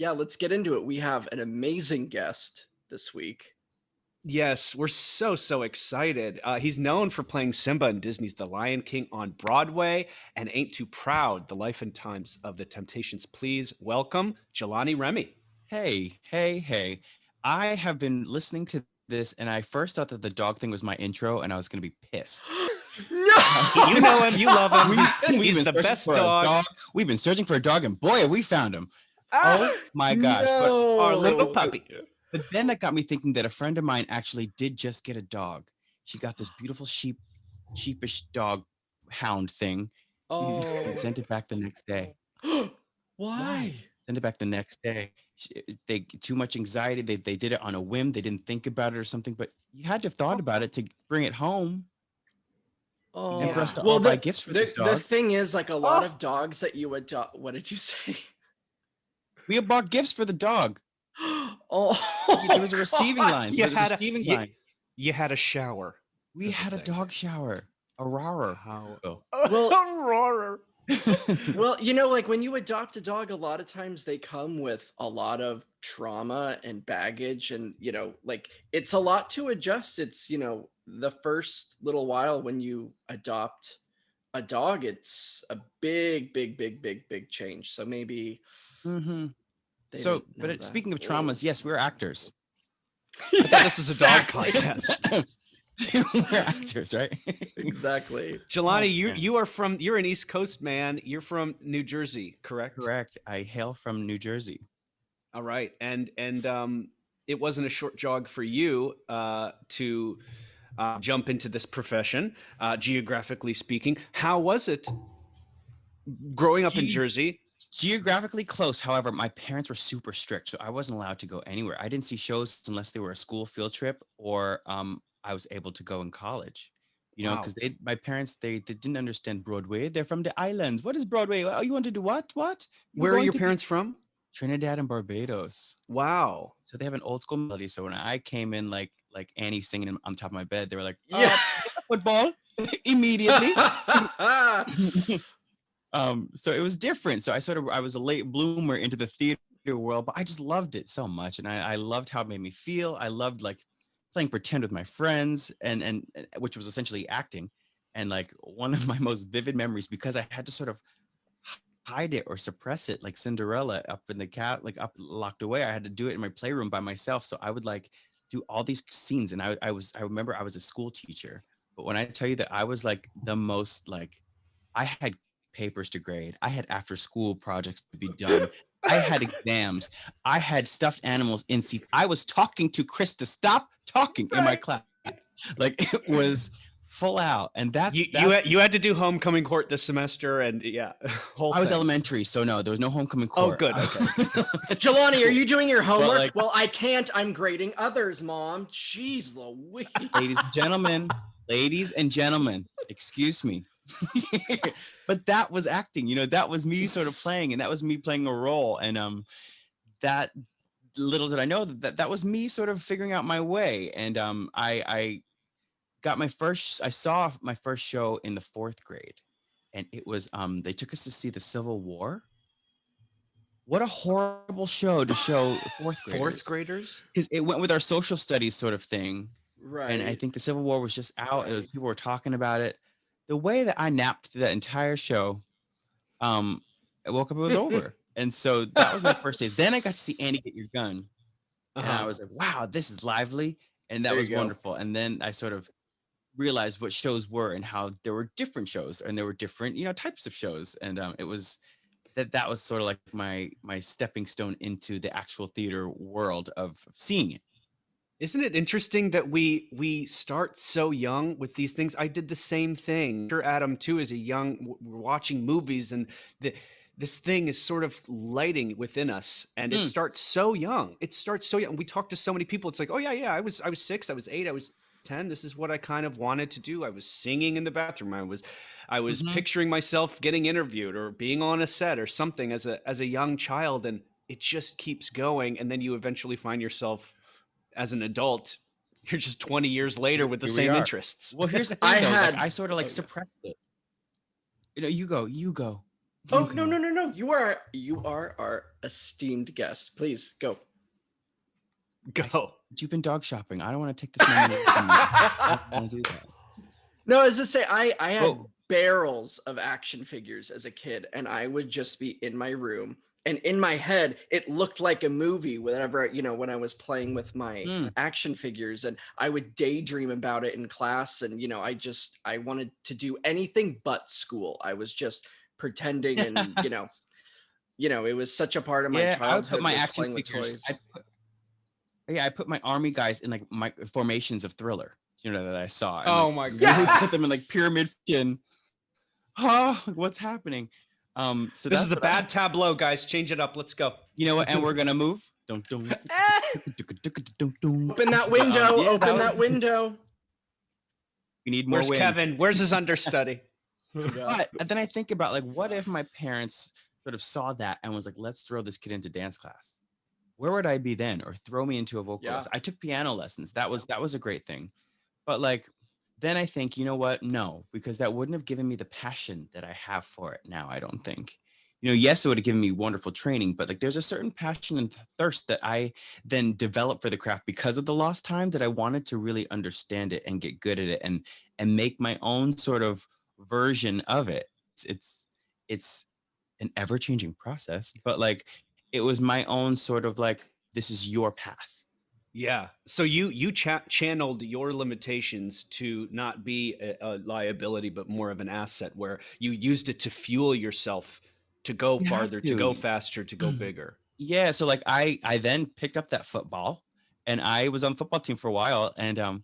Yeah, let's get into it. We have an amazing guest this week. Yes, we're so excited. He's known for playing Simba in Disney's The Lion King on Broadway and Ain't Too Proud, The Life and Times of the Temptations. Please welcome Jelani Remy. Hey. I have been listening to this and I first thought that the dog thing was my intro and I was going to be pissed. No! You know him, you love him. He's been the searching best for a dog. We've been searching for a dog and boy, have we found him. Ah, Oh my gosh. No. our little puppy. But then that got me thinking that a friend of mine actually did just get a dog. She got this beautiful sheepish dog hound thing and Oh. sent it back the next day. Why? Send it back the next day. They too much anxiety. They did it on a whim. They didn't think about it or something. But you had to have thought about it to bring it home. Oh. And for us to all buy gifts for this The dog. thing is, like a lot of dogs that you adopt. What did you say? We had bought gifts for the dog. Oh, There was a receiving line. You There was a receiving line. You had a shower. We had a dog shower. A roarer. How? Well- a roarer. Well, you know, like when you adopt a dog, a lot of times they come with a lot of trauma and baggage, and you know, like it's a lot to adjust. It's, you know, the first little while when you adopt a dog, it's a big change. So maybe Mm-hmm. they So, didn't know that. speaking of traumas, yes, we're actors. I thought this was a dog Exactly. podcast. We're actors, right? Exactly. Jelani, man. you're an East Coast man. You're from New Jersey, correct? Correct. I hail from New Jersey. All right, and it wasn't a short jog for you to jump into this profession, geographically speaking. How was it growing up in Jersey? Geographically close, however, my parents were super strict, so I wasn't allowed to go anywhere. I didn't see shows unless they were a school field trip or I was able to go in college. You know, Wow. because my parents they didn't understand Broadway. They're from the islands. What is Broadway? Oh, you want to do what? What? You're Where are going your to parents from? Trinidad and Barbados. Wow. So they have an old school melody. So when I came in like Annie singing on top of my bed, they were like, Yeah. football immediately. So it was different. So I was a late bloomer into the theater world, but I just loved it so much. And I loved how it made me feel. I loved like playing pretend with my friends and which was essentially acting. And like one of my most vivid memories, because I had to sort of hide it or suppress it like Cinderella up in the cat, like up locked away. I had to do it in my playroom by myself. So I would like do all these scenes. And I remember I was a school teacher, but when I tell you that I was like the most like I had papers to grade. I had after school projects to be done. I had exams. I had stuffed animals in seats. I was talking to Chris to stop talking in my class. Like it was full out. And that's you had to do homecoming court this semester, and yeah, whole I was thing. elementary, so no, there was no homecoming Oh, court. good. Jelani, are you doing your homework? like- Well, I can't. I'm grading others, Mom. Jeez Louise. Ladies and gentlemen, excuse me. But that was acting, you know, that was me sort of playing, and that was me playing a role. And that little did I know that was me sort of figuring out my way. And I saw my first show in the 4th grade, and it was they took us to see the Civil War. What a horrible show to show 4th graders. 4th graders? Because it went with our social studies sort of thing. Right. And I think the Civil War was just out. It was people were talking about it. The way that I napped through that entire show, I woke up, it was over. And so that was my first day. Then I got to see Annie Get Your Gun. And I was like, wow, this is lively. And that There you was go. wonderful. And then I sort of realized what shows were and how there were different shows and there were different, you know, types of shows. And it was that was sort of like my stepping stone into the actual theater world of seeing it. Isn't it interesting that we start so young with these things? I did the same thing. Sure, Adam too, as a young, we're watching movies, and this thing is sort of lighting within us, and it starts so young. It starts so young. We talk to so many people. It's like, oh yeah, I was 6, I was 8, I was 10. This is what I kind of wanted to do. I was singing in the bathroom. I was picturing myself getting interviewed or being on a set or something as a young child, and it just keeps going. And then you eventually find yourself as an adult, you're just 20 years later with the Here we same are. interests. Well, here's the thing, I sort of like suppressed it. You know, you go. Oh, no. You are our esteemed guest. Please go. Go. You've been dog shopping. I don't want to take this moment away from you. I don't want to do that. No, as I say, I had barrels of action figures as a kid, and I would just be in my room, and in my head, it looked like a movie whenever, when I was playing with my action figures, and I would daydream about it in class, and I wanted to do anything but school. I was just pretending, and it was such a part of my I would childhood put my was action playing with figures. toys. I put my army guys in like my formations of Thriller, that I saw. And, Oh my God. Put them in like pyramid skin. Oh, what's happening? So this is a bad tableau, guys. Change it up. Let's go. You know what? And we're gonna move. Open that window. Open that window. We need more. Where's wind. Kevin? Where's his understudy? But then I think about like, what if my parents sort of saw that and was like, let's throw this kid into dance class? Where would I be then? Or throw me into a vocalist? I took piano lessons. That was a great thing. But like, then I think, you know what? No, because that wouldn't have given me the passion that I have for it now, I don't think. Yes, it would have given me wonderful training, but like there's a certain passion and thirst that I then developed for the craft because of the lost time, that I wanted to really understand it and get good at it and make my own sort of version of it. It's an ever-changing process, but like it was my own sort of like, this is your path. Yeah. So you channeled your limitations to not be a liability, but more of an asset, where you used it to fuel yourself to go farther, to go faster, to go bigger. Yeah. So like I then picked up that football, and I was on the football team for a while, and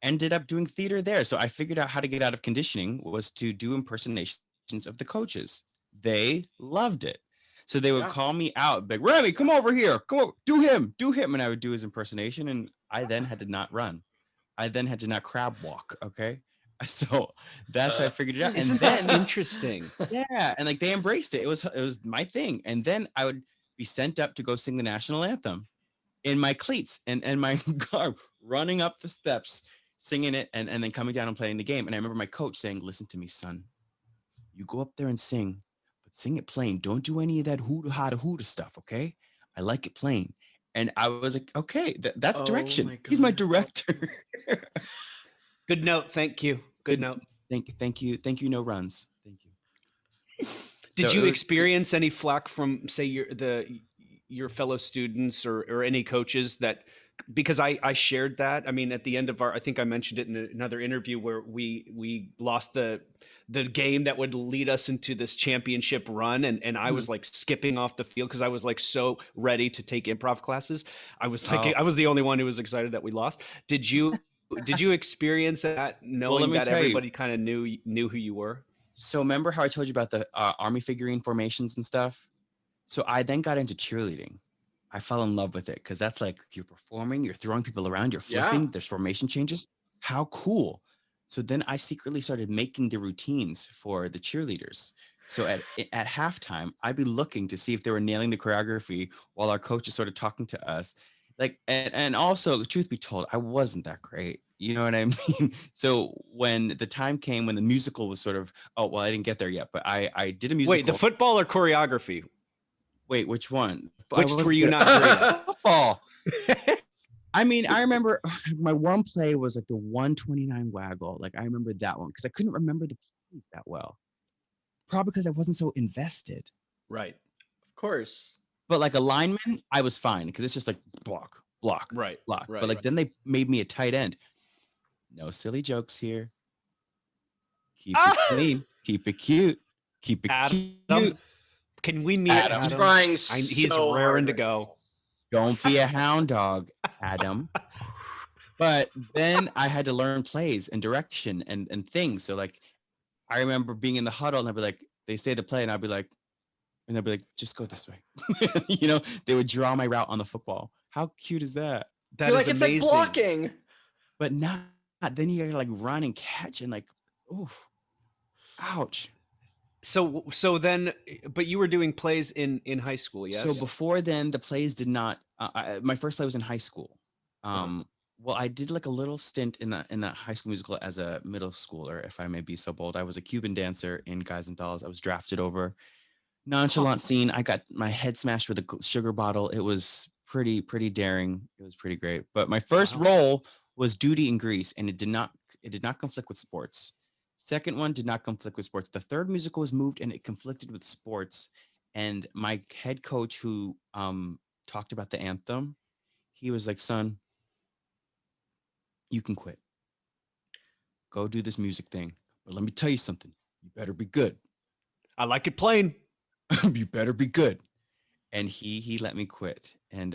ended up doing theater there. So I figured out how to get out of conditioning was to do impersonations of the coaches. They loved it. So they would call me out, like, Remy, come over here. Come on, do him. And I would do his impersonation. And I then had to not run. I then had to not crab walk. Okay. So that's how I figured it out. Isn't that interesting? Yeah. And like they embraced it. It was my thing. And then I would be sent up to go sing the national anthem in my cleats and my garb, running up the steps, singing it, and then coming down and playing the game. And I remember my coach saying, listen to me, son. You go up there and sing. Sing it plain. Don't do any of that hoota stuff, okay? I like it plain. And I was like, okay, that's direction. He's my director. Good note. Thank you. Good note. Thank you. No runs. Thank you. Did you experience any flack from, say, your fellow students or any coaches that? Because I shared that. I mean, at the end of I think I mentioned it in another interview where we lost the game that would lead us into this championship run. And I was like skipping off the field because I was like so ready to take improv classes. I was like, I was the only one who was excited that we lost. Did you experience that, knowing that everybody kind of knew who you were? So remember how I told you about the army figurine formations and stuff? So I then got into cheerleading. I fell in love with it because that's like, you're performing, you're throwing people around, you're flipping, there's formation changes. How cool. So then I secretly started making the routines for the cheerleaders. So at halftime, I'd be looking to see if they were nailing the choreography while our coach is sort of talking to us. Like, and also, truth be told, I wasn't that great. You know what I mean? So when the time came when the musical was sort of, I didn't get there yet, but I did a musical. Wait, the football or choreography? Wait, which one? Which were you not great at? Football. I mean, I remember my one play was like the 129 waggle. Like I remember that one because I couldn't remember the plays that well. Probably because I wasn't so invested. Right. Of course. But like a lineman, I was fine because it's just like block, right, block. Right, but like then they made me a tight end. No silly jokes here. Keep it clean. Keep it cute. Keep it cute. Can we meet Adam? He's raring to go. Don't be a hound dog, Adam. But then I had to learn plays and direction and things. So like, I remember being in the huddle and I'd be like, they say the play and I'd be like, just go this way. They would draw my route on the football. How cute is that? That is amazing. It's like blocking. But not. Then you gotta like run and catch and like, oof, ouch. So then, but you were doing plays in high school, yes? So before then, the plays did not. My first play was in high school. Well, I did like a little stint in that high school musical as a middle schooler, if I may be so bold. I was a Cuban dancer in Guys and Dolls. I was drafted over nonchalant scene. I got my head smashed with a sugar bottle. It was pretty daring. It was pretty great. But my first role was Duty in Grease, and it did not conflict with sports. Second one did not conflict with sports. The third musical was moved, and it conflicted with sports. And my head coach, who talked about the anthem, he was like, "Son, you can quit. Go do this music thing. But let me tell you something. You better be good. I like it plain. You better be good." And he let me quit. And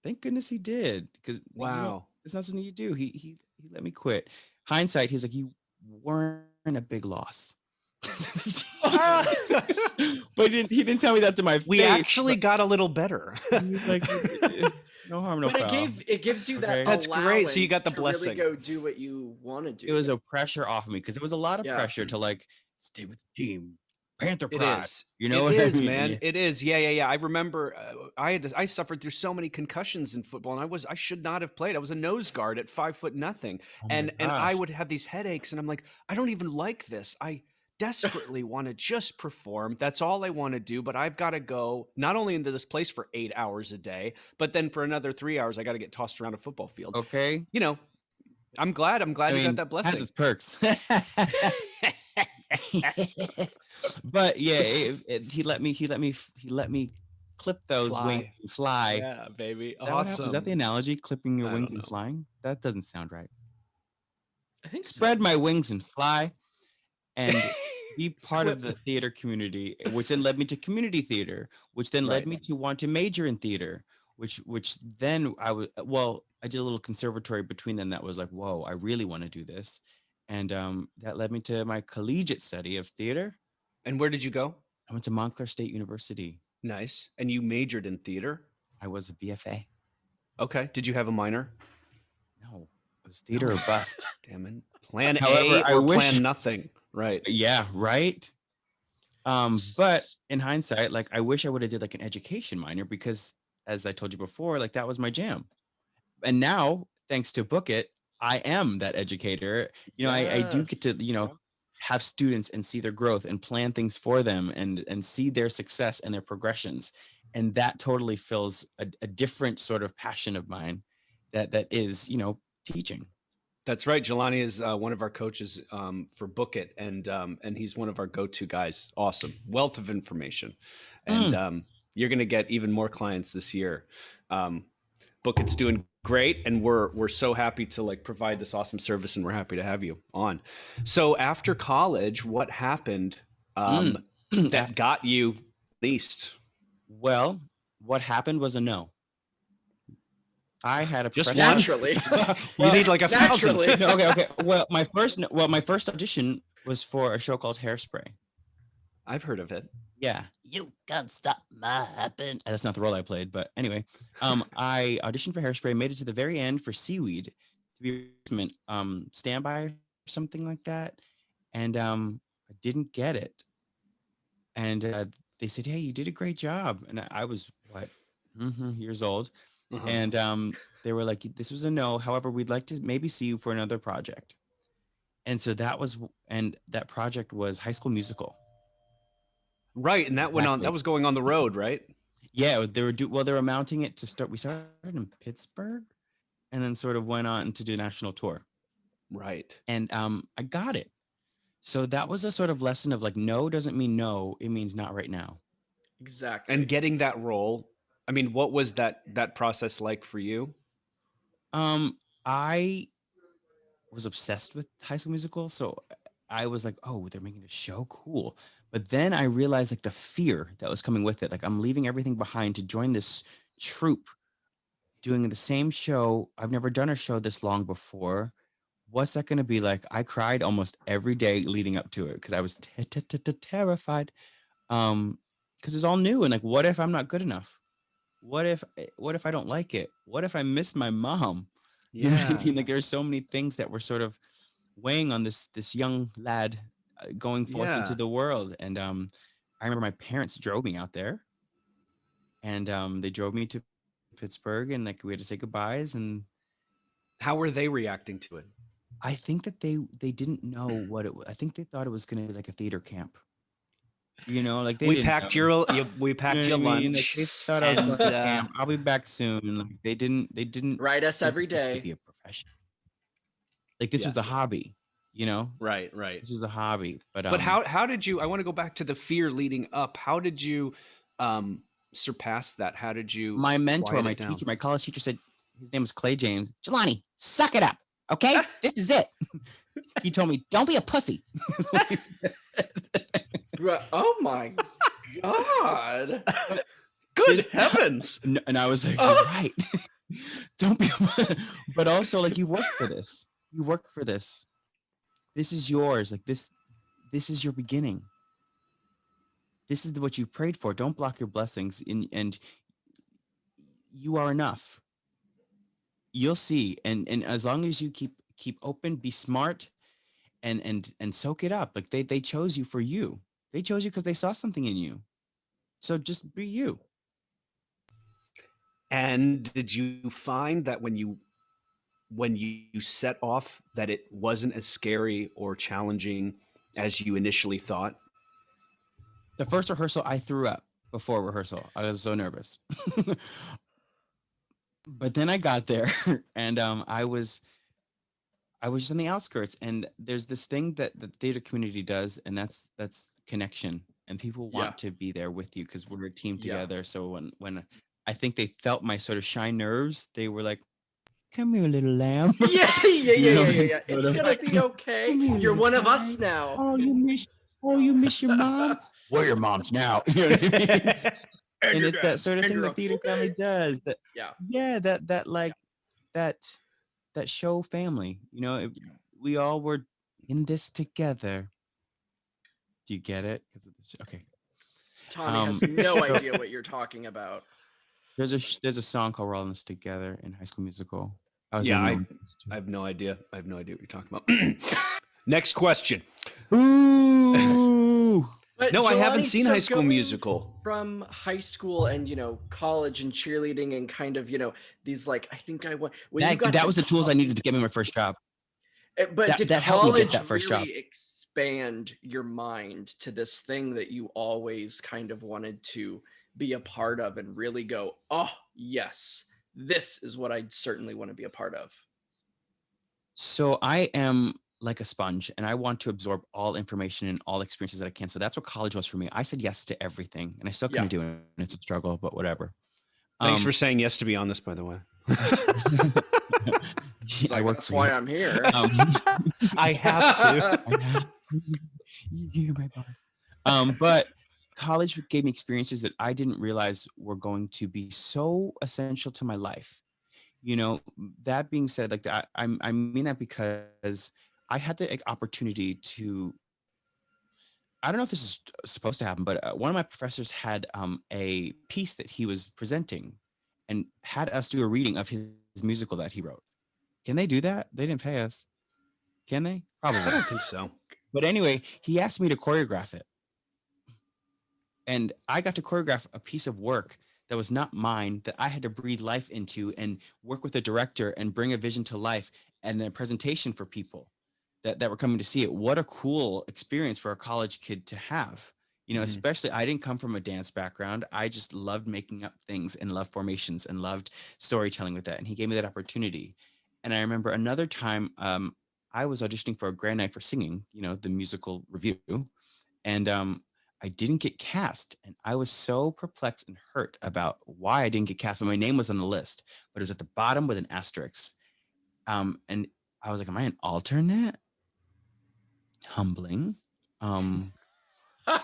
thank goodness he did, because Wow. it's not something you do. He let me quit. Hindsight, he's like, "You weren't a big loss." But he didn't tell me that to my We face. actually got a little better. He was like, "No harm, no But foul." it gives you that Okay. That's great. So you got the allowance to blessing. really go do what you want to do. It was a pressure off of me, because there was a lot of Yeah. pressure to like stay with the team. Panther It pride. is. You know it what is, I mean? man. It is. Yeah. I remember I suffered through so many concussions in football, and I should not have played. I was a nose guard at 5'0". Oh my And I gosh. would have these headaches, and I'm like, I don't even like this. I desperately want to just perform. That's all I want to do. But I've got to go not only into this place for 8 hours a day, but then for another 3 hours, I got to get tossed around a football field. Okay. You know, I'm glad I you got mean, that has blessing. its perks. But yeah, he let me clip those wings Fly. and fly. Yeah, baby. Is that what happened? Is that the Awesome. analogy? Clipping your I wings don't and know. flying? That doesn't sound right. I think so. Spread my wings and fly, and be part of Clip. the theater community, which then led me to community theater, which then led Right. me to want to major in theater, which then I did a little conservatory between them that was like, whoa, I really want to do this. And that led me to my collegiate study of theater. And where did you go? I went to Montclair State University. Nice. And you majored in theater? I was a BFA. Okay. Did you have a minor? No, it was theater or bust. Damn it. Plan However, A I or wish- plan nothing. Right. Yeah, right. But in hindsight, like, I wish I would have did like an education minor, because as I told you before, like, that was my jam. And now, thanks to Book It, I am that educator. I do get to, Yes. have students and see their growth and plan things for them and see their success and their progressions. And that totally fills a different sort of passion of mine that is, teaching. That's right. Jelani is one of our coaches for Book It, and he's one of our go-to guys. Awesome. Wealth of information. And you're going to get even more clients this year. Book It's doing great, and we're so happy to like provide this awesome service, and we're happy to have you on. So after college, what happened that got you released? Well, what happened was a no. I had a Just pressure- one? Naturally. You need like 1,000. Naturally. Okay. Well, my first audition was for a show called Hairspray. I've heard of it. Yeah. You can't stop my happen. That's not the role I played, but anyway, I auditioned for Hairspray, made it to the very end for Seaweed to be standby or something like that, and I didn't get it. And they said, "Hey, you did a great job," and I was years old. Uh-huh. And they were like, "This was a no. However, we'd like to maybe see you for another project." And so that project was High School Musical. Right, and that went on. Exactly. That was going on the road, right? Yeah, they were mounting it to start. We started in Pittsburgh, and then sort of went on to do a national tour. Right. And I got it. So that was a sort of lesson of like, no doesn't mean no. It means not right now. Exactly. And getting that role, I mean, what was that process like for you? I was obsessed with High School Musical, so I was like, oh, they're making a show, cool. But then I realized like the fear that was coming with it. Like, I'm leaving everything behind to join this troupe doing the same show. I've never done a show this long before. What's that going to be like? I cried almost every day leading up to it because I was terrified. Because it's all new, and like, what if I'm not good enough? What if I don't like it? What if I miss my mom? You know what I mean? Like, there's so many things that were sort of weighing on this young lad going forth into the world. And I remember my parents drove me out there, and they drove me to Pittsburgh, and like we had to say goodbyes. And how were they reacting to it? I think that they didn't know what it was. I think they thought it was going to be like a theater camp. You know, like they We didn't packed know. we You packed know your what I mean? Like they lunch, thought I was going and to camp. I'll be back soon. Like they didn't Write us think every that this could day. be a profession. Like this yeah, was a hobby, you know? right, right. This was a hobby. But But how did you? I want to go back to the fear leading up. How did you um, surpass that? How did you my mentor, quiet my it down? teacher, my college teacher said, his name was Clay James. Jelani, suck it up. Okay? This is it. He told me, don't be a pussy. That's what he said. Oh my God. Good heavens! And I was like, he's Oh. right. Don't be, but also like you worked for this. You worked for this. This is yours. Like this is your beginning. This is what you prayed for. Don't block your blessings. And you are enough. You'll see. And as long as you keep open, be smart, and soak it up. Like they chose you for you. They chose you because they saw something in you. So just be you. And did you find that when you set off, that it wasn't as scary or challenging as you initially thought? The first rehearsal, I threw up before rehearsal. I was so nervous. But then I got there, and I was just on the outskirts. And there's this thing that the theater community does, and that's connection. And people Yeah. want to be there with you because we're a team Yeah. together. So when I think they felt my sort of shy nerves, they were like, "Come here, little lamb." Yeah. You know, It's sort of gonna like, be okay. "Come here, You're little one of guy. us now. Oh, you miss your mom? We're your moms now." You know what I mean? And it's that sort of thing that theater family does. That Yeah. that like that show family. You know, we all were in this together. Do you get it? Because of the show. Okay. Tommy has no idea what you're talking about. There's a song called "We're All in This Together" in High School Musical. Yeah, I have no idea. I have no idea what you're talking about. Next question. Ooh. But No, I haven't Jelani, seen so High School going Musical. From high school and college and cheerleading and kind of these like I think I went when you got that to was the tools I needed to get me my first job. But did that helped me get college that first really job. expand your mind to this thing that you always kind of wanted to be a part of and really go, oh yes, this is what I certainly want to be a part of? So I am like a sponge, and I want to absorb all information and all experiences that I can. So that's what college was for me. I said yes to everything, and I still kind of do it. And it's a struggle, but whatever. Thanks for saying yes to be on this, by the way. I work that's for why you. I'm here. I have to. You're my boss. But college gave me experiences that I didn't realize were going to be so essential to my life. You know, that being said, like I mean that because I had the opportunity to. I don't know if this is supposed to happen, but one of my professors had a piece that he was presenting, and had us do a reading of his musical that he wrote. Can they do that? They didn't pay us. Can they? Probably. I don't think so. But anyway, he asked me to choreograph it. And I got to choreograph a piece of work that was not mine, that I had to breathe life into and work with the director and bring a vision to life and a presentation for people that were coming to see it. What a cool experience for a college kid to have. You know, especially I didn't come from a dance background. I just loved making up things and loved formations and loved storytelling with that. And he gave me that opportunity. And I remember another time I was auditioning for a Grand Night for Singing, you know, the musical review. And I didn't get cast. And I was so perplexed and hurt about why I didn't get cast. But my name was on the list, but it was at the bottom with an asterisk. And I was like, am I an alternate? Humbling. Can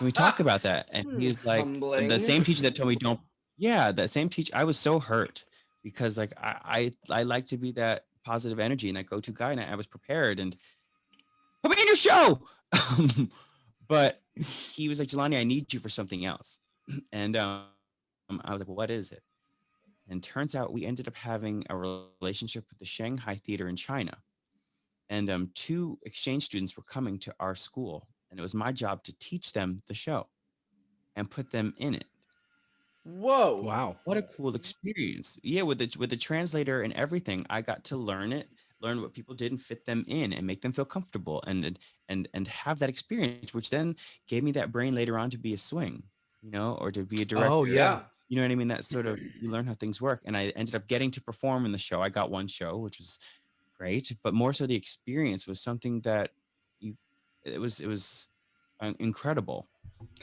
we talk about that? And he's like, Humbling. the same teacher that told me don't. Yeah, that same teacher. I was so hurt because like I like to be that positive energy and that go-to guy, and I was prepared and put me in your show. But he was like, Jelani, I need you for something else. And I was like, well, what is it? And turns out we ended up having a relationship with the Shanghai Theater in China. And 2 exchange students were coming to our school. And it was my job to teach them the show and put them in it. Whoa. Wow. What a cool experience. Yeah, with the translator and everything, I got to learn it. learn what people did and fit them in and make them feel comfortable and have that experience, which then gave me that brain later on to be a swing, or to be a Oh director. yeah. You know what I mean? That sort of, you learn how things work. And I ended up getting to perform in the show. I got one show, which was great, but more so the experience was something that you, it was incredible.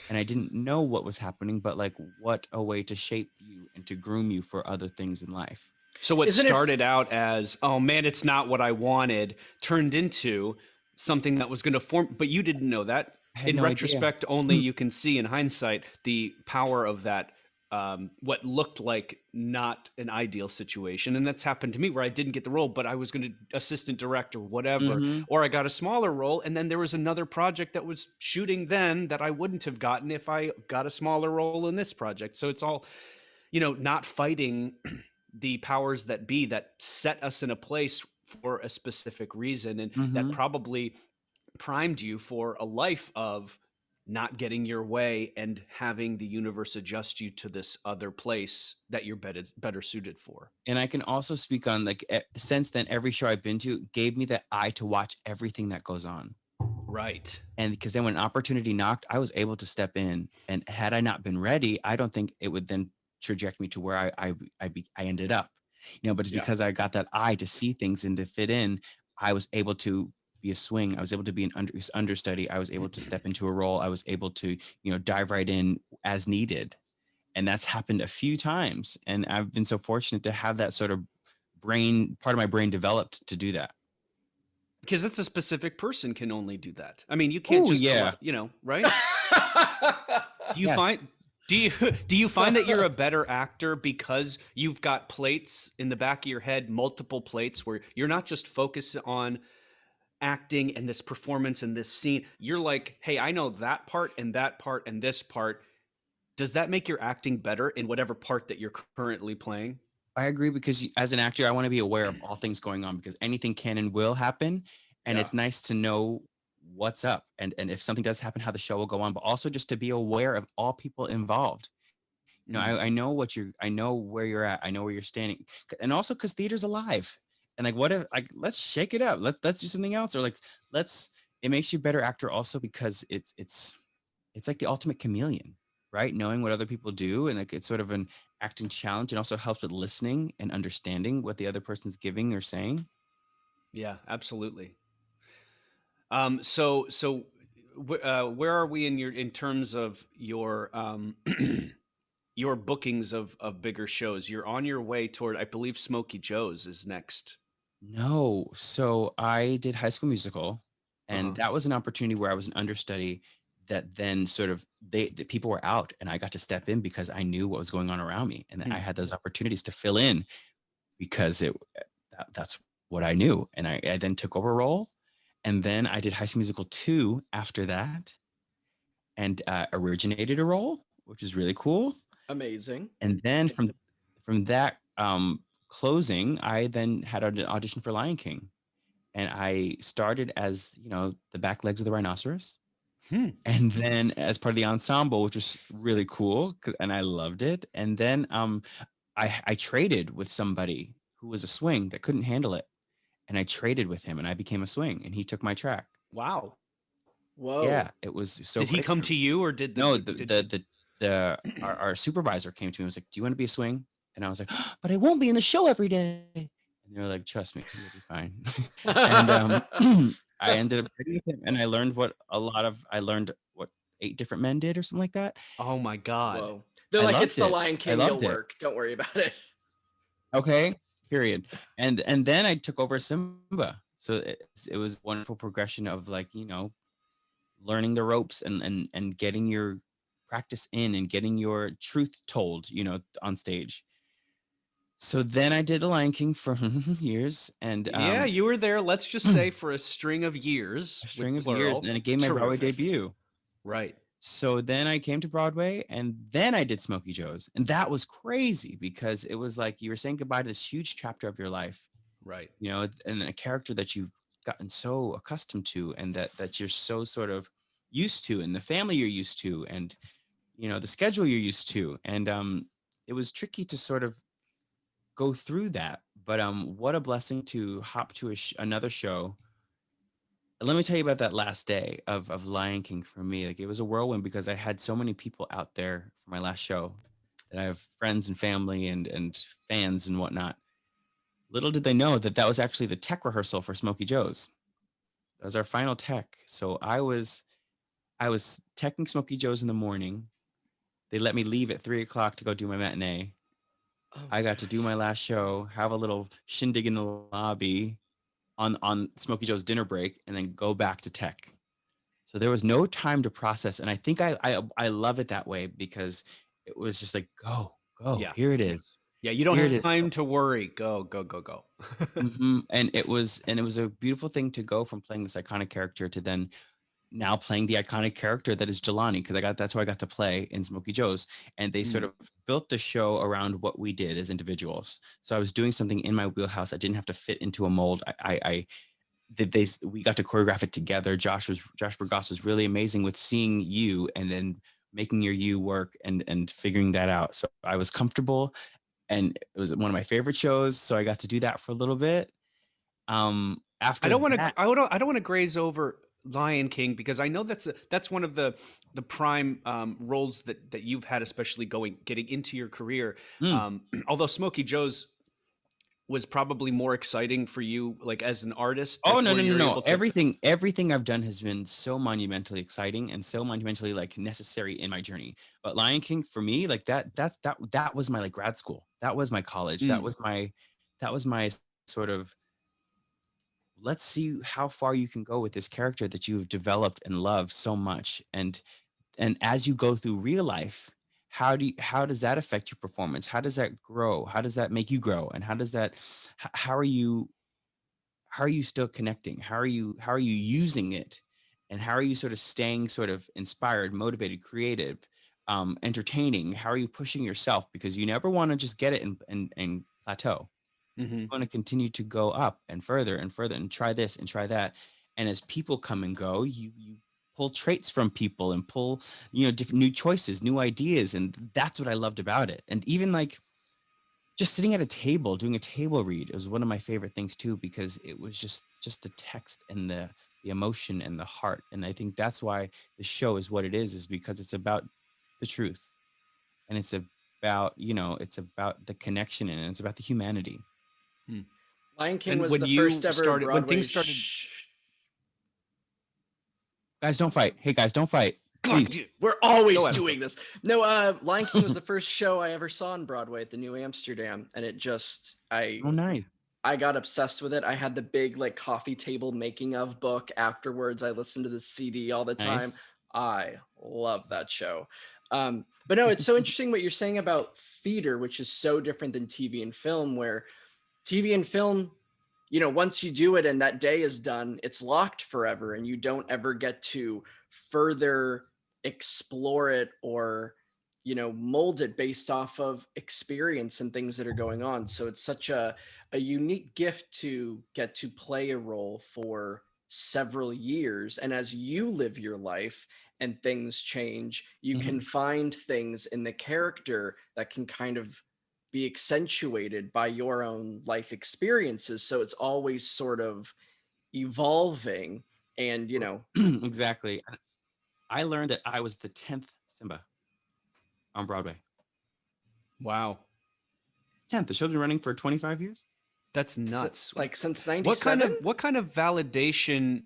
And I didn't know what was happening, but like, what a way to shape you and to groom you for other things in life. So what Isn't it started out as, oh man, it's not what I wanted, turned into something that was going to form, but you didn't know that. I had In no idea. retrospect, only you can see in hindsight the power of that, what looked like not an ideal situation. And that's happened to me where I didn't get the role, but I was going to assistant director, whatever, Mm-hmm. or I got a smaller role. And then there was another project that was shooting then that I wouldn't have gotten if I got a smaller role in this project. So it's all, not fighting the powers that be that set us in a place for a specific reason, and that Mm-hmm. probably primed you for a life of not getting your way and having the universe adjust you to this other place that you're better suited for. And I can also speak on, like, since then, every show I've been to gave me that eye to watch everything that goes on. Right. And because then when an opportunity knocked, I was able to step in. And had I not been ready, I don't think it would then traject me to where I ended up. But it's Yeah. because I got that eye to see things and to fit in. I was able to be a swing. I was able to be an understudy. I was able to step into a role. I was able to, dive right in as needed. And that's happened a few times. And I've been so fortunate to have that sort of part of my brain developed to do that. Because it's a specific person can only do that. I mean, you can't Oh, just go yeah. out, right? Do you Yeah. find do you find that you're a better actor because you've got plates in the back of your head, multiple plates where you're not just focused on acting and this performance and this scene. You're like, "Hey, I know that part and that part and this part." Does that make your acting better in whatever part that you're currently playing? I agree, because as an actor, I want to be aware of all things going on, because anything can and will happen. And Yeah. it's nice to know what's up, and if something does happen, how the show will go on, but also just to be aware of all people involved. I know I know where you're at. I know where you're standing. And also because theater's alive. And like, what if, like, let's shake it up. Let's do something else. Or like, it makes you a better actor also because it's like the ultimate chameleon, right? Knowing what other people do. And like, it's sort of an acting challenge, and also helps with listening and understanding what the other person's giving or saying. Yeah, absolutely. So where are we in terms of your your bookings of bigger shows? You're on your way toward, I believe, Smokey Joe's is next. No. So I did High School Musical, and Uh-huh. that was an opportunity where I was an understudy that then sort of the people were out, and I got to step in because I knew what was going on around me, and I had those opportunities to fill in because that's what I knew. And I then took over a role, and then I did High School Musical 2 after that, and originated a role, which is really cool. Amazing. And then from that closing, I then had an audition for Lion King, and I started as the back legs of the rhinoceros, and then as part of the ensemble, which was really cool, and I loved it. And then I traded with somebody who was a swing that couldn't handle it, and I traded with him, and I became a swing, and he took my track. Wow. Yeah, Whoa. it was so Did he great. come to you, or did the No, people? our supervisor came to me and was like, "Do you want to be a swing?" And I was like, "But I won't be in the show every day." And they're like, "Trust me, you'll be fine." And I ended up getting with him, and I learned what 8 different men did or something like that. Oh my God. Whoa. They're I like, it's loved the it. Lion I King, you'll loved it. work. Don't worry about it. Okay, period. And then I took over Simba. So it was a wonderful progression of, like, learning the ropes and getting your practice in and getting your truth told, on stage. So then I did The Lion King for years, and Yeah, you were there, let's just a say, for a string of years with string of years, and plural. then it gave my Broadway Terrific. debut. Right. So then I came to Broadway, and then I did Smokey Joe's, and that was crazy because it was like you were saying goodbye to this huge chapter of your life, Right. and a character that you've gotten so accustomed to, and that you're so sort of used to, and the family you're used to, and the schedule you're used to. And it was tricky to sort of go through that, But what a blessing to hop to another show. Let me tell you about that last day of Lion King for me. Like, it was a whirlwind because I had so many people out there for my last show, that I have friends and family and fans and whatnot. Little did they know that that was actually the tech rehearsal for Smokey Joe's. That was our final tech. So I was teching Smokey Joe's in the morning. They let me leave at 3 o'clock to go do my matinee. Oh my I got to do gosh. my last show, have a little shindig in the lobby on Smokey Joe's dinner break, and then go back to tech. So there was no time to process, and I think I love it that way because it was just like, go, Yeah. here it is, Yeah, you don't here it have is. time to worry. Go, go, go, go. And it was a beautiful thing to go from playing this iconic character to then now playing the iconic character that is Jelani, because that's who I got to play in Smokey Joe's. And they sort Mm. of built the show around what we did as individuals. So I was doing something in my wheelhouse. I didn't have to fit into a mold. We got to choreograph it together. Josh Burgos was really amazing with seeing you and then making your you work and figuring that out. So I was comfortable, and it was one of my favorite shows. So I got to do that for a little bit. I After don't want to. that, I don't want to graze over Lion King because I know that's one of the prime roles that you've had, especially getting into your career. mm, Although Smokey Joe's was probably more exciting for you, like as an artist, oh, no, where no, no, you're no. able to. Everything I've done has been so monumentally exciting and so monumentally like necessary in my journey. But Lion King for me, like that was my like grad school. That was my college. That Mm, was my sort of, let's see how far you can go with this character that you've developed and loved so much. And as you go through real life, how does that affect your performance? How does that grow? How does that make you grow? And how are you still connecting? How are you using it? And how are you sort of staying sort of inspired, motivated, creative, entertaining? How are you pushing yourself? Because you never want to just get it and plateau. hmm You want to continue to go up and further and try this and try that. And as people come and go, you pull traits from people and pull, different new choices, new ideas. And that's what I loved about it. And even like just sitting at a table doing a table read was one of my favorite things too, because it was just the text and the emotion and the heart. And I think that's why the show is what it is because it's about the truth, and it's about the connection, and it's about the humanity. Lion King And was when the first you ever started, when Broadway things started, Guys, don't fight. Hey guys, don't fight, God, please. We're go always Adam. doing this. No, Lion King was the first show I ever saw on Broadway at the New Amsterdam, and it just Oh, nice. I got obsessed with it. I had the big like coffee table making of book afterwards. I listened to the CD all the time. Nice. I love that show. But no, it's so interesting what you're saying about theater, which is so different than TV and film, where TV and film, once you do it and that day is done, it's locked forever and you don't ever get to further explore it or, mold it based off of experience and things that are going on. So it's such a unique gift to get to play a role for several years. And as you live your life and things change, you can Mhm. find things in the character that can kind of be accentuated by your own life experiences. So it's always sort of evolving. And, Exactly. I learned that I was the 10th Simba on Broadway. wow, 10th. The show's been running for 25 years. that's nuts. like since What kind 97. of what kind of validation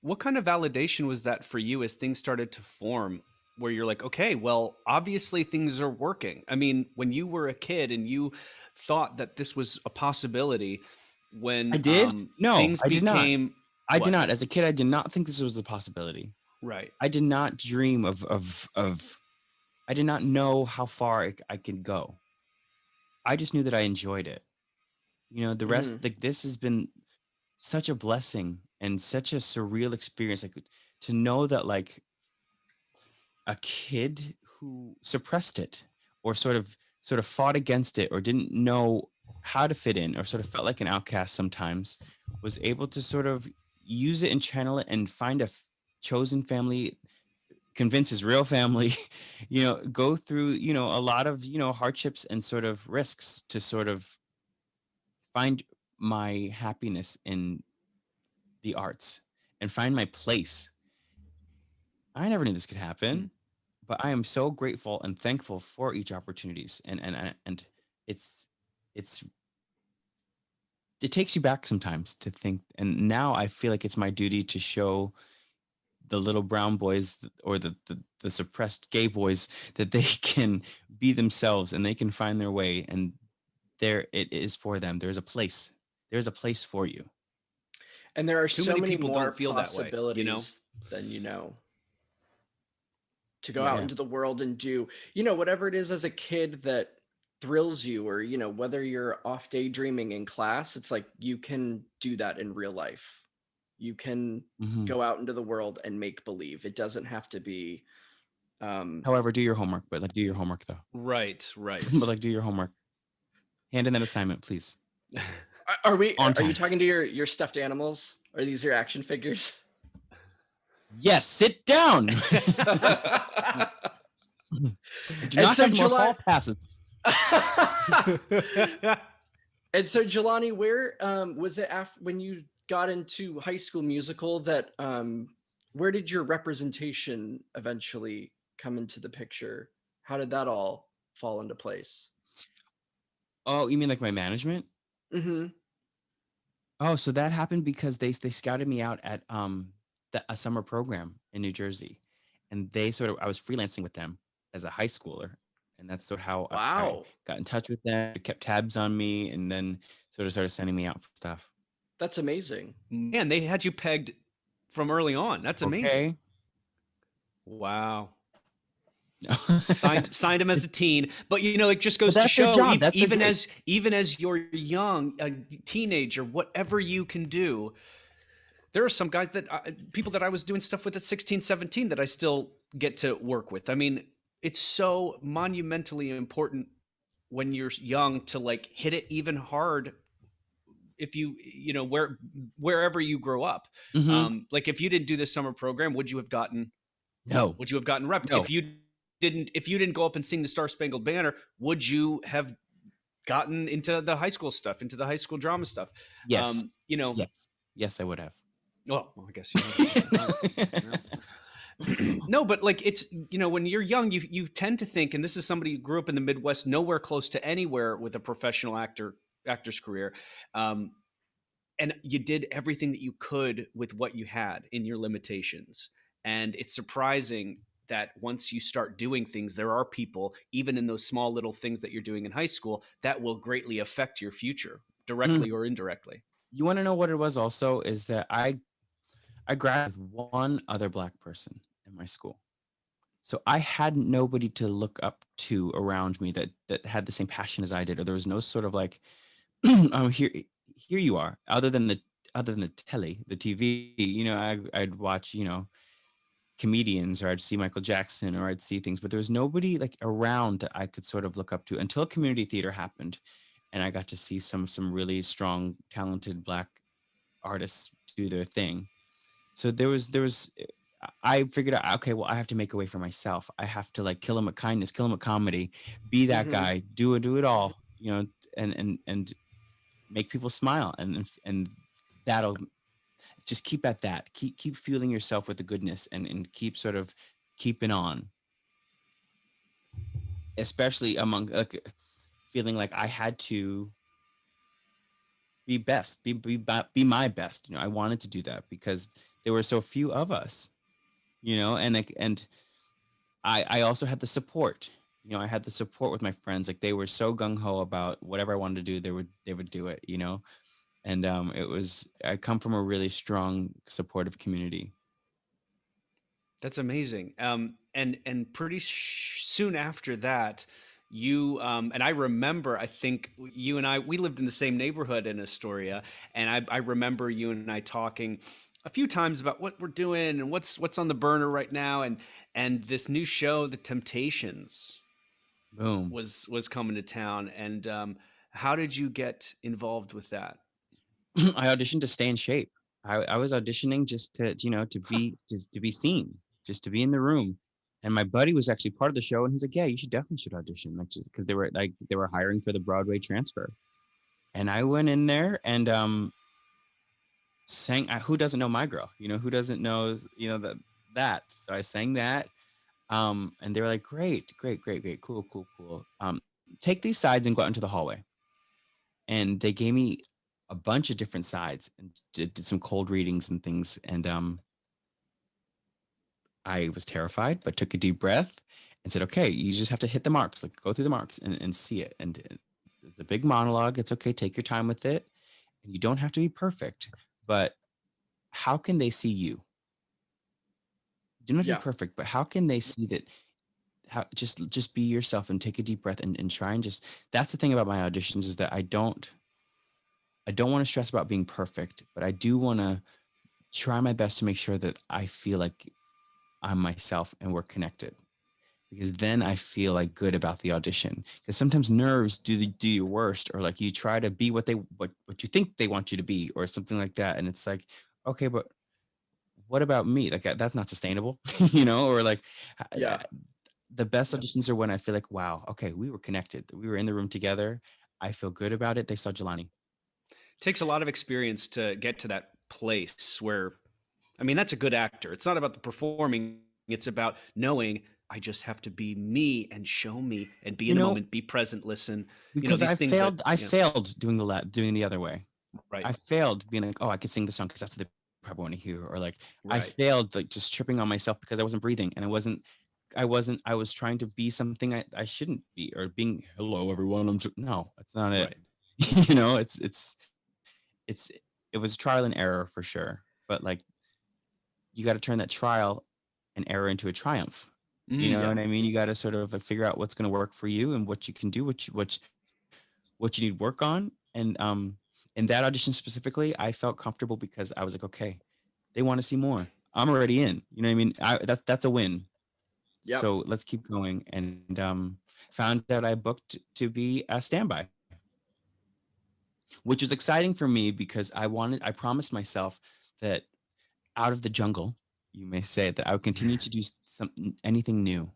what kind of validation was that for you as things started to form, where you're like, okay, well, obviously things are working? I mean, when you were a kid and you thought that this was a possibility, when I did? No, things I did not. became I did what? not. As a kid, I did not think this was a possibility. Right. I did not dream of I did not know how far I could go. I just knew that I enjoyed it. The rest, Mhm. like, this has been such a blessing and such a surreal experience. Like, to know that, like, a kid who suppressed it, or sort of fought against it, or didn't know how to fit in, or sort of felt like an outcast sometimes, was able to sort of use it and channel it and find a chosen family, convince his real family, go through, a lot of, hardships and sort of risks to sort of find my happiness in the arts and find my place. I never knew this could happen, but I am so grateful and thankful for each opportunities. And it's it's it takes you back sometimes to think. And now I feel like it's my duty to show the little brown boys or the suppressed gay boys that they can be themselves and they can find their way, and there it is for them. There's a place for you. And there are Too so many many people more don't feel that way, possibilities than to go out Yeah. into the world and do, whatever it is as a kid that thrills you, or, whether you're off daydreaming in class, it's like you can do that in real life. You can Mhm. go out into the world and make believe. It doesn't have to be However, do your homework, but like do your homework though. Right, right. But like do your homework. Hand in that assignment, please. Are On you time. talking to your stuffed animals? Are these your action figures? Yes, sit down. Do And not so have more hall passes. And so Jelani, where was it after when you got into High School Musical that where did your representation eventually come into the picture? How did that all fall into place? Oh, you mean like my management? Mm-hmm. Oh, so that happened because they scouted me out at a summer program in New Jersey, and I was freelancing with them as a high schooler, and that's sort of how I Wow. got in touch with them. They kept tabs on me, and then sort of started sending me out for stuff. That's amazing. Man, they had you pegged from early on. That's amazing. Okay. Wow. No. Signed him as a teen, but it just goes But to that's their show, job. That's their even as you're young, a teenager, whatever you can do. There are some guys people that I was doing stuff with at 16, 17 that I still get to work with. I mean, it's so monumentally important when you're young to like hit it even hard. If wherever you grow up, Mhm. like if you didn't do this summer program, would you have gotten No. repped? No. If you didn't go up and sing the Star Spangled Banner, would you have gotten into the high school stuff, into the high school drama stuff? Yes. Yes, I would have. Well, I guess no, but like it's when you're young, you tend to think, and this is somebody who grew up in the Midwest, nowhere close to anywhere with a professional actor's career, and you did everything that you could with what you had in your limitations. And it's surprising that once you start doing things, there are people, even in those small little things that you're doing in high school, that will greatly affect your future, directly or indirectly. You want to know what it was also is that I graduated with one other Black person in my school. So I had nobody to look up to around me that had the same passion as I did, or there was no sort of like, here you are. Other than the telly, the TV, I'd watch, comedians, or I'd see Michael Jackson, or I'd see things, but there was nobody like around that I could sort of look up to until community theater happened, and I got to see some really strong, talented Black artists do their thing. So I figured out, okay, well, I have to make a way for myself. I have to like kill him at kindness, kill him at comedy, be that Mhm. guy, do it all, and make people smile, and that'll just keep at that. Keep fueling yourself with the goodness, and keep sort of keeping on. Especially among like feeling like I had to be best, be my best. I wanted to do that because there were so few of us, and I also had the support. I had the support with my friends. Like they were so gung ho about whatever I wanted to do, they would do it. And I come from a really strong, supportive community. That's amazing. And pretty soon after that, you and I remember, I think you and we lived in the same neighborhood in Astoria, and I remember you and I talking a few times about what we're doing and what's on the burner right now, and this new show, The Temptations, Boom. was coming to town. And how did you get involved with that? I auditioned to stay in shape. I was auditioning just to to be seen, just to be in the room. And my buddy was actually part of the show, and he's like, "Yeah, you should audition," like, because they were hiring for the Broadway transfer. And I went in there and sang. Who doesn't know My Girl? You know, who doesn't know, you know, that. So I sang that. And they were like, great, great, great, great, cool, cool, cool. Take these sides and go out into the hallway. And they gave me a bunch of different sides and did some cold readings and things. And I was terrified, but took a deep breath and said, okay, you just have to hit the marks, like go through the marks and see it. And it's a big monologue. It's okay. Take your time with it. And you don't have to be perfect, but how can they see you? You don't have to Yeah. be perfect, but how can they see that? How just be yourself and take a deep breath and try and just, that's the thing about my auditions is that I don't want to stress about being perfect, but I do want to try my best to make sure that I feel like I'm myself and we're connected, because then I feel like good about the audition. Because sometimes nerves do your worst, or like you try to be what you think they want you to be or something like that, and it's like, okay, but what about me? Like that's not sustainable, you know? Or like Yeah. the best auditions are when I feel like, wow, okay, we were connected, we were in the room together, I feel good about it. They saw Jelani. Takes a lot of experience to get to that place where, I mean, that's a good actor. It's not about the performing. It's about knowing I just have to be me and show me and be You in the know, moment, be present, listen. because These things that, I failed doing the other way. right, I failed being like, oh, I could sing the song because that's what they probably want to hear. Or like, I right. failed like just tripping on myself because I wasn't breathing, and I was trying to be something I shouldn't be, or being, hello everyone, no, that's not it. Right. You know, it's it was trial and error for sure. But like, you got to turn that trial and error into a triumph. You know Mm. Yeah. what I mean? You got to sort of like figure out what's going to work for you and what you can do, what you need work on. And in that audition specifically, I felt comfortable because I was like, okay, they want to see more. I'm already in. You know what I mean? That's a win. Yep. So let's keep going. And found out I booked to be a standby, which was exciting for me because I promised myself that out of the jungle, you may say, that I would continue to do anything new,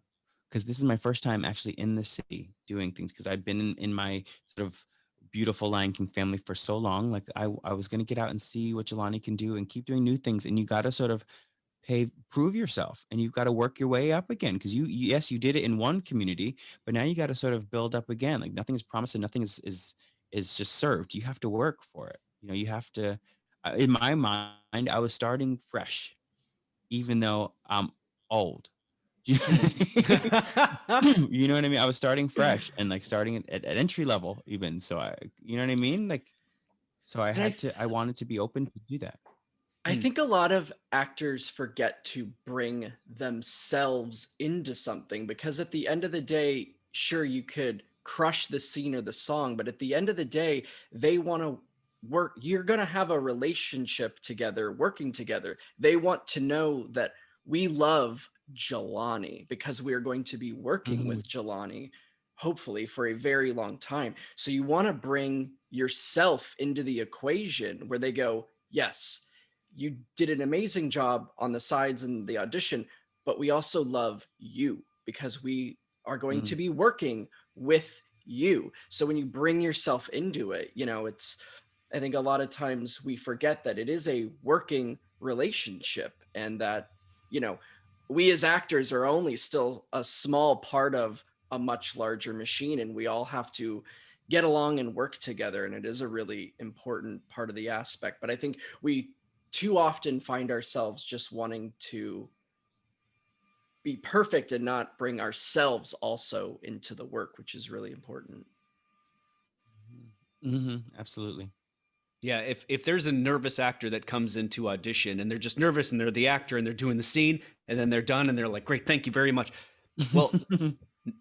because this is my first time actually in the city doing things, because I've been in my sort of beautiful Lion King family for so long. Like I was going to get out and see what Jelani can do and keep doing new things. And you got to sort of prove yourself, and you've got to work your way up again, because yes, you did it in one community, but now you got to sort of build up again. Like nothing is promised and nothing is just served. You have to work for it. You know, you have to, in my mind, I was starting fresh, even though I'm old. You know what I mean? I was starting fresh and like starting at entry level even. So you know what I mean? Like, so And I wanted to be open to do that. I think a lot of actors forget to bring themselves into something, because at the end of the day, sure, you could crush the scene or the song, but at the end of the day, they want to work. You're going to have a relationship together, working together. They want to know that we love Jelani because we are going to be working Mhm. with Jelani, hopefully for a very long time. So you want to bring yourself into the equation where they go, yes, you did an amazing job on the sides and the audition, but we also love you because we are going to Mhm. be working with you. So when you bring yourself into it, it's, I think a lot of times we forget that it is a working relationship, and that, you know, we as actors are only still a small part of a much larger machine, and we all have to get along and work together. And it is a really important part of the aspect. But I think we too often find ourselves just wanting to be perfect and not bring ourselves also into the work, which is really important. Absolutely. Yeah, if there's a nervous actor that comes into audition and they're just nervous and they're the actor and they're doing the scene and then they're done and they're like, great, thank you very much. Well,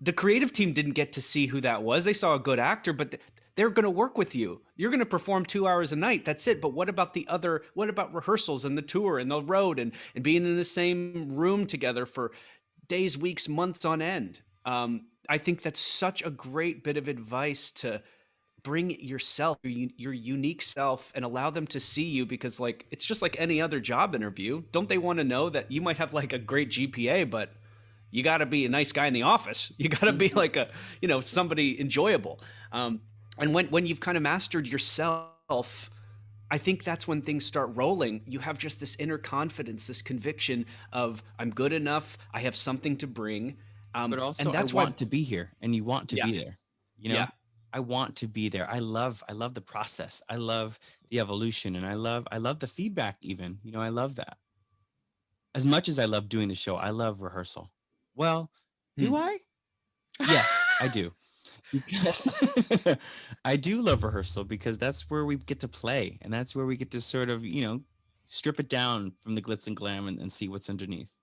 the creative team didn't get to see who that was. They saw a good actor, but they're going to work with you. You're going to perform 2 hours a night. That's it. But what about what about rehearsals and the tour and the road and being in the same room together for days, weeks, months on end? I think that's such a great bit of advice to bring yourself, your unique self, and allow them to see you, because like it's just like any other job interview. Don't they want to know that you might have like a great GPA, but you got to be a nice guy in the office. You got to be like somebody enjoyable. And when you've kind of mastered yourself, I think that's when things start rolling. You have just this inner confidence, this conviction of I'm good enough. I have something to bring, But and also I that's why. want to be here, and you want to Yeah, be there, you yeah. know? I want to be there. I love the process. I love the evolution, and I love the feedback even. You know, I love that. As much as I love doing the show, I love rehearsal. Well, Hmm. do I? Yes, I do. Because I do love rehearsal because that's where we get to play, and that's where we get to sort of, strip it down from the glitz and glam and see what's underneath.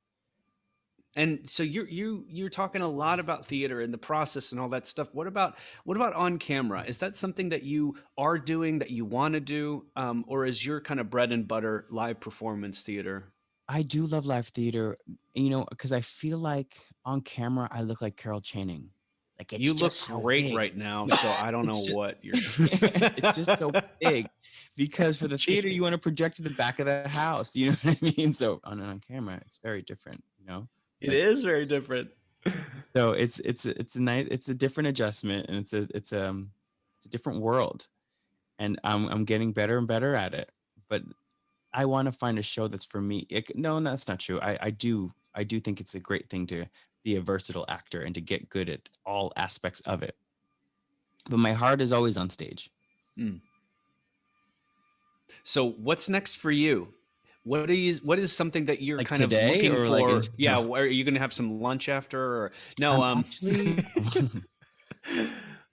And so you're talking a lot about theater and the process and all that stuff. What about on camera? Is that something that you are doing, that you want to do, or is your kind of bread and butter live performance theater? I do love live theater, because I feel like on camera I look like Carol Channing. Like it's You just look so great big. right now, No, so I don't know it's just what you're. it's just so big because for the theater Gee, you want to project to the back of the house. You know what I mean? So on camera it's very different. it Like is very different. so it's a nice, it's a different adjustment, and it's a different world, and I'm getting better and better at it. But I want to find a show that's for me. No, that's not true. I do think it's a great thing to be a versatile actor and to get good at all aspects of it. But my heart is always on stage. Mm. So what's next for you? What is something that you're Like kind of today looking or like in for? Yeah, general? are you going to have some lunch after, or no? I'm actually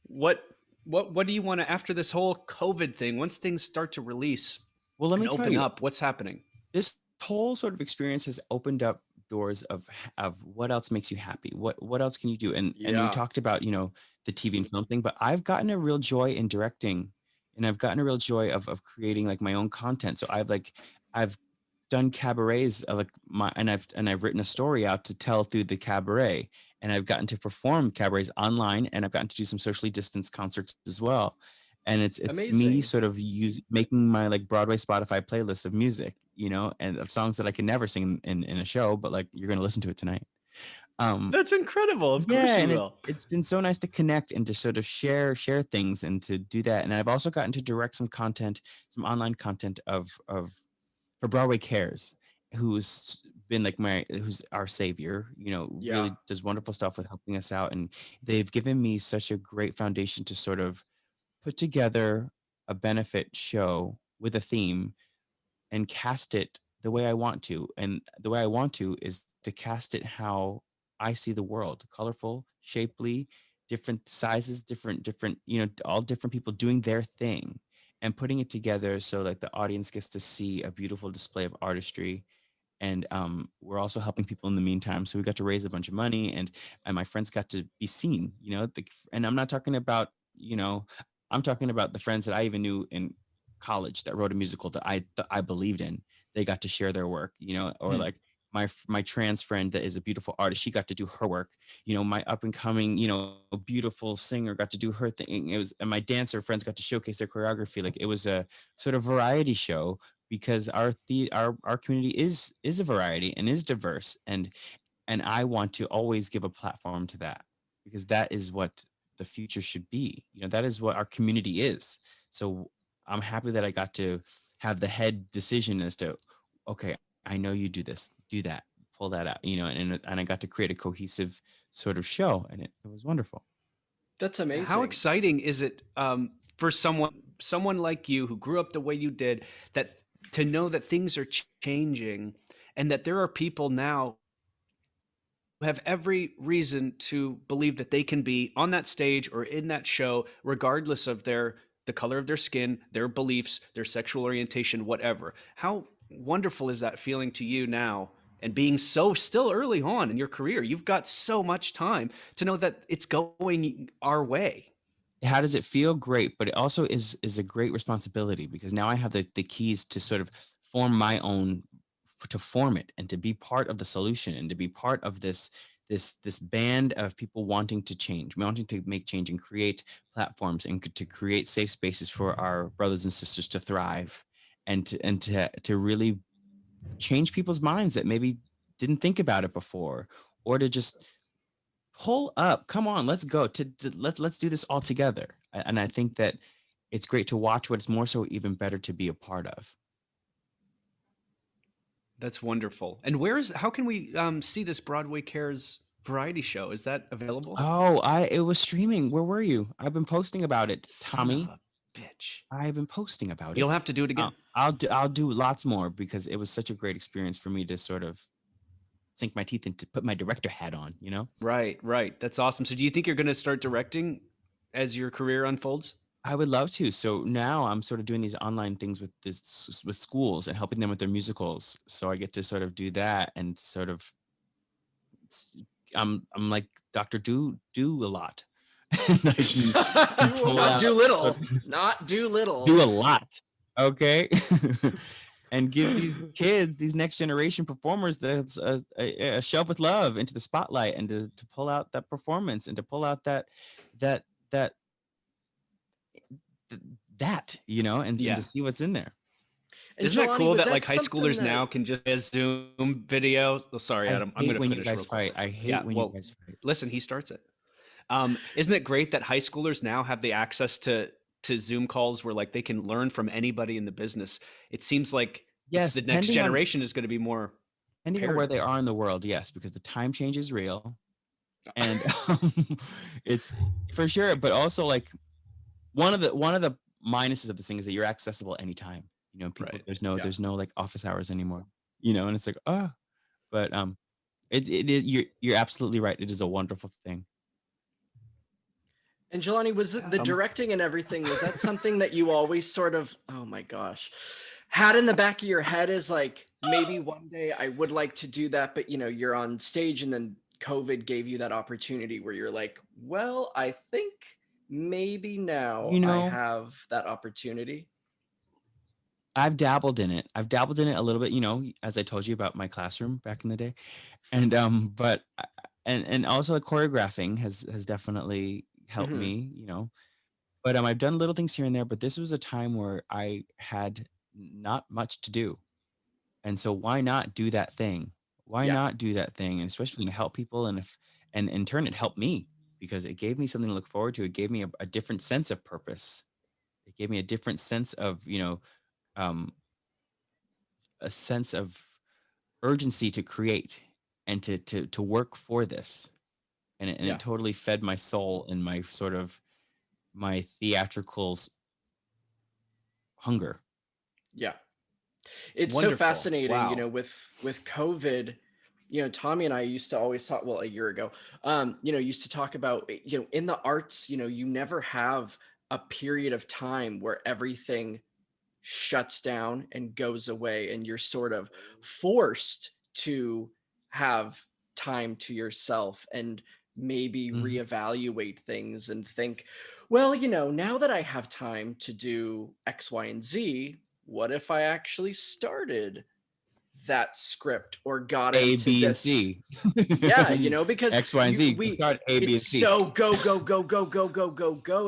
What what do you want to, after this whole COVID thing? Once things start to release well, let and me tell open you, up, what's happening? this whole sort of experience has opened up doors of what else makes you happy, what else can you do, and you Yeah, talked about the TV and film thing, but I've gotten a real joy in directing, and I've gotten a real joy of creating like my own content. So I've done cabarets, like my and I've written a story out to tell through the cabaret, and I've gotten to perform cabarets online, and I've gotten to do some socially distanced concerts as well. And it's me amazing. sort of making my like Broadway Spotify playlist of music, and of songs that I can never sing in a show, but like you're gonna listen to it tonight. Um, That's incredible. Of yeah, course you and it's will. it's been so nice to connect and to sort of share things and to do that. And I've also gotten to direct some content, some online content of for Broadway Cares, who's our savior, Yeah, really does wonderful stuff with helping us out. And they've given me such a great foundation to sort of put together a benefit show with a theme and cast it the way I want to. And the way I want to is to cast it how I see the world: colorful, shapely, different sizes, different, all different people doing their thing and putting it together so like the audience gets to see a beautiful display of artistry. And we're also helping people in the meantime. So we got to raise a bunch of money, and my friends got to be seen, and I'm not talking about, I'm talking about the friends that I even knew in college that wrote a musical that I believed in. They got to share their work, or Hmm. like my trans friend that is a beautiful artist, she got to do her work. My up and coming, beautiful singer got to do her thing. And my dancer friends got to showcase their choreography. Like it was a sort of variety show because our community is a variety and is diverse, and I want to always give a platform to that because that is what the future should be. That is what our community is. So I'm happy that I got to have the head decision as to, okay, I know you do this, do that, pull that out, and I got to create a cohesive sort of show, and it was wonderful. that's How amazing. exciting is it, for someone like you who grew up the way you did, that to know that things are changing, and that there are people now who have every reason to believe that they can be on that stage or in that show regardless of the color of their skin, their beliefs, their sexual orientation, whatever. How wonderful is that feeling to you now, and being so still early on in your career? You've got so much time to know that it's going our way. How does it feel? Great, but it also is a great responsibility because now I have the keys to sort of form my own, to form it and to be part of the solution and to be part of this band of people wanting to change, wanting to make change and create platforms and to create safe spaces for our brothers and sisters to thrive and to really change people's minds that maybe didn't think about it before, or to just pull up, come on, let's go let's do this all together. And I think that it's great to watch, but it's more so even better to be a part of. That's wonderful. And how can we see this Broadway Cares variety show? Is that available? Oh, it was streaming. Where were you? I've been posting about it, Son Tommy. of a bitch. I've been posting about it. You'll have to do it again. I'll do lots more, because it was such a great experience for me to sort of sink my teeth into, put my director hat on, you know? Right. That's awesome. So do you think you're going to start directing as your career unfolds? I would love to. So now I'm sort of doing these online things with schools and helping them with their musicals. So I get to sort of do that, and sort of I'm like Dr. Do a lot. Not do little. Not do little. Do a lot. Okay. And give these kids, these next generation performers, that's a shelf with love into the spotlight, and to pull out that performance, and to pull out that you know, and to see what's in there. And isn't that cool that like high schoolers now can just Zoom videos? Oh, sorry, Adam. I'm going to finish. You guys fight. I hate when you guys fight. Listen, he starts it. Isn't it great that high schoolers now have the access to Zoom calls where like they can learn from anybody in the business? It seems like the next generation is going to be more. Depending on where they are in the world, yes, because the time change is real, and it's for sure. But also, like one of the minuses of this thing is that you're accessible anytime. You know, people, there's no like office hours anymore. You know, and it's like, but it is, you're absolutely right. It is a wonderful thing. And Jelani, was it the directing and everything? Was that something that you always sort of, oh my gosh, had in the back of your head as like, maybe one day I would like to do that, but you know, you're on stage and then COVID gave you that opportunity where you're like, well, I think maybe now I have that opportunity. I've dabbled in it. I've dabbled in it a little bit, you know, as I told you about my classroom back in the day. And but also choreographing has definitely helped me, you know. But I've done little things here and there, but this was a time where I had not much to do. And so why not do that thing? Why not do that thing? And especially to help people, and in turn it helped me, because it gave me something to look forward to. It gave me a different sense of purpose. It gave me a different sense of, you know, a sense of urgency to create and to work for this. And it totally fed my soul and my sort of my theatrical hunger. Yeah. It's wonderful. So fascinating, you know, with COVID, you know, Tommy and I used to always talk, well, a year ago, you know, used to talk about, you know, in the arts, you know, you never have a period of time where everything shuts down and goes away, and you're sort of forced to have time to yourself and maybe reevaluate things and think, well, you know, now that I have time to do X, Y, and Z, what if I actually started that script or got into B, this? And C. Yeah, you know, because X, Y, and Z. We start A, B, and C. So go,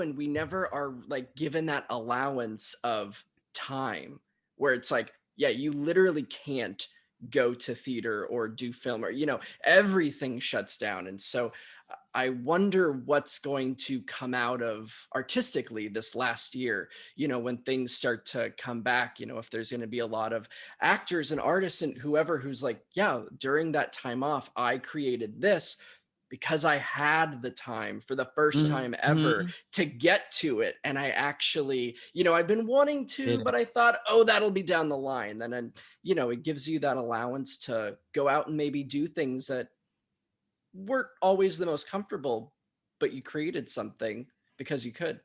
and we never are like given that allowance of time where it's like, yeah, you literally can't go to theater or do film, or, you know, everything shuts down. And so I wonder what's going to come out of artistically this last year, you know, when things start to come back, you know, if there's going to be a lot of actors and artists and whoever who's like, yeah, during that time off, I created this because I had the time for the first time ever to get to it. And I actually, you know, I've been wanting to, but I thought, oh, that'll be down the line. And then, you know, it gives you that allowance to go out and maybe do things that weren't always the most comfortable, but you created something because you could.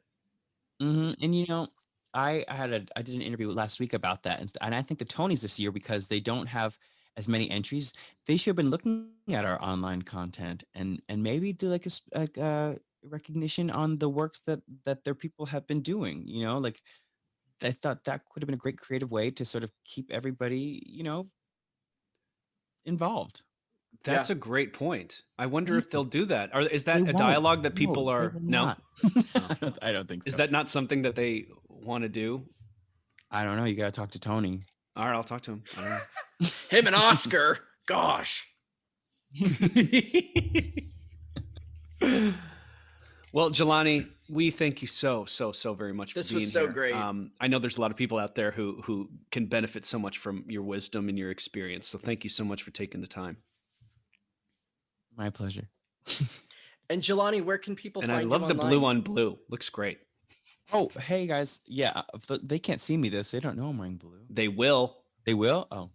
And, you know, I did an interview last week about that. And I think the Tonys this year, because they don't have as many entries, they should have been looking at our online content and maybe do like a recognition on the works that their people have been doing, you know, like I thought that could have been a great creative way to sort of keep everybody, you know, involved. That's a great point. I wonder if they'll do that. Or is that a dialogue that people are no? I don't think so. Is that not something that they want to do? I don't know. You got to talk to Tony. All right, I'll talk to him. I don't know. Him and Oscar. Gosh. Well, Jelani, we thank you so very much for This being was so here. great. I know there's a lot of people out there who can benefit so much from your wisdom and your experience. So thank you so much for taking the time. My pleasure. And Jelani, where can people And find I you love the online? blue on blue. Looks great. Oh, hey guys. Yeah, they can't see me this. So they don't know I'm wearing blue. They will. They will? Oh.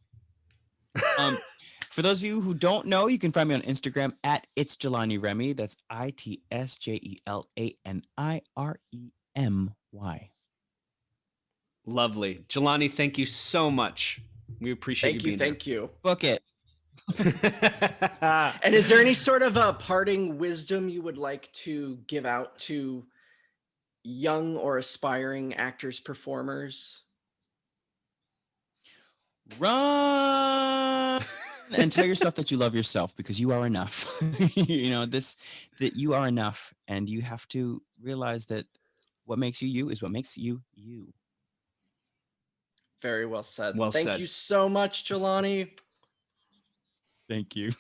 For those of you who don't know, you can find me on Instagram at It's Jelani Remy. That's ITSJELANIREMY. Lovely. Jelani, thank you so much. We appreciate you being Thank you. Book it. And is there any sort of a parting wisdom you would like to give out to young or aspiring actors, performers? Run and tell yourself that you love yourself, because you are enough. That you are enough, and you have to realize that what makes you you is what makes you you. Very well said. Well Thank said. you so much, Jelani. Thank you.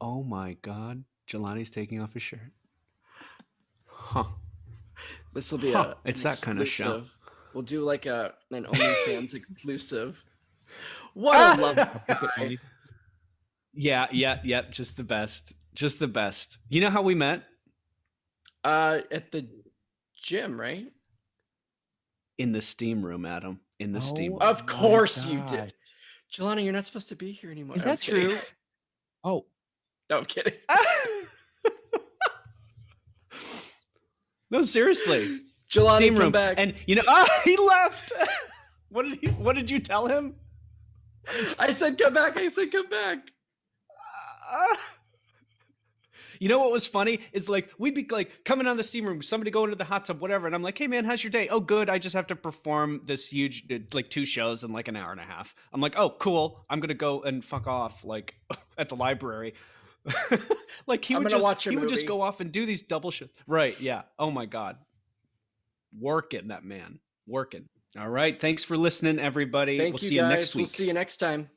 Oh my God. Jelani's taking off his shirt. Huh. This will be it's that kind of show. We'll do like an OnlyFans exclusive. What a love. Yeah. Just the best. Just the best. You know how we met? At the gym, right? In the steam room, Adam. In the steam room. Of course you did. Jelani, you're not supposed to be here anymore. Is that true? Oh. No, I'm kidding. No, seriously. Jelani, steam room. come back. And he left. What did you tell him? I said come back. Come back. You know what was funny? It's like we'd be like coming on the steam room, somebody go into the hot tub, whatever, and I'm like, hey man, how's your day? Oh, good. I just have to perform this huge, like 2 shows in like an hour and a half. I'm like, oh, cool. I'm gonna go and fuck off like at the library. Like he would just go off and do these double shows. Right? Yeah. Oh my God. Working, that man. Working. All right. Thanks for listening, everybody. We'll see you next week. We'll see you next time.